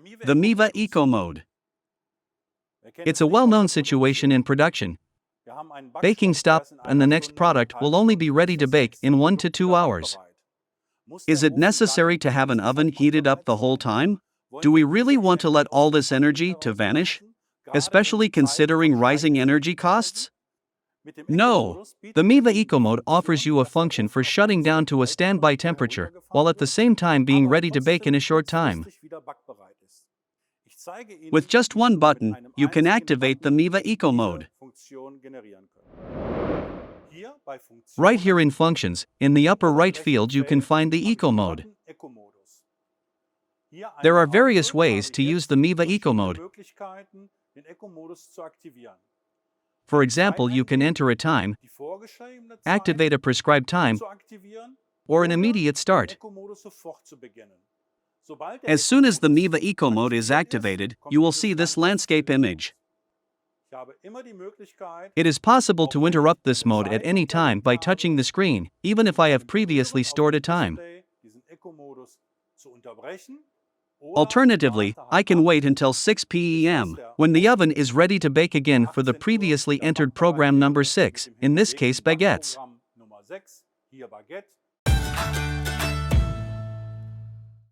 The MIWE Eco Mode. It's a well-known situation in production. Baking stop, and the next product will only be ready to bake in 1 to 2 hours. Is it necessary to have an oven heated up the whole time? Do we really want to let all this energy to vanish? Especially considering rising energy costs? No. The MIWE Eco Mode offers you a function for shutting down to a standby temperature, while at the same time being ready to bake in a short time. With just one button, you can activate the MIWE Eco Mode. Right here in Functions, in the upper right field you can find the Eco Mode. There are various ways to use the MIWE Eco Mode. For example, you can enter a time, activate a prescribed time, or an immediate start. As soon as the MIWE Eco Mode is activated, you will see this landscape image. It is possible to interrupt this mode at any time by touching the screen, even if I have previously stored a time. Alternatively, I can wait until 6 p.m., when the oven is ready to bake again for the previously entered program number 6, in this case baguettes.